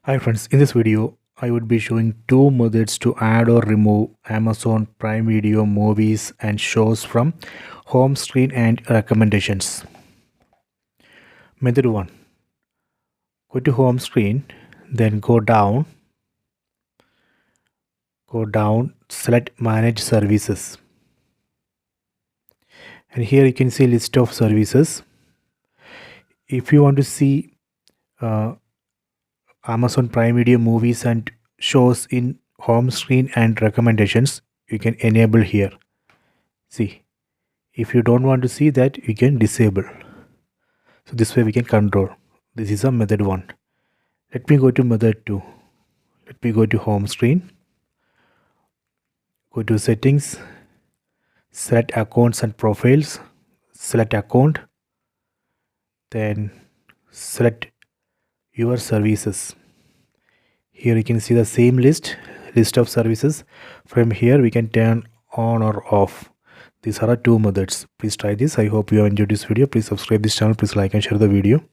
Hi friends, in this video I would be showing two methods to add or remove Amazon Prime Video movies and shows from home screen and recommendations. Method 1. Go to home screen, then go down, select manage services. And here you can see list of services. If you want to see Amazon Prime Video movies and shows in home screen and recommendations, you can enable here. See, if you don't want to see that, you can disable. So this way we can control. This is a method 1. Let me go to method 2. Let me go to home screen, go to settings, select accounts and profiles, select account, then select your services. Here you can see the same list of services. From here we can turn on or off. These are the two methods. Please try this. I hope you have enjoyed this video. Please subscribe this channel. Please like and share the video.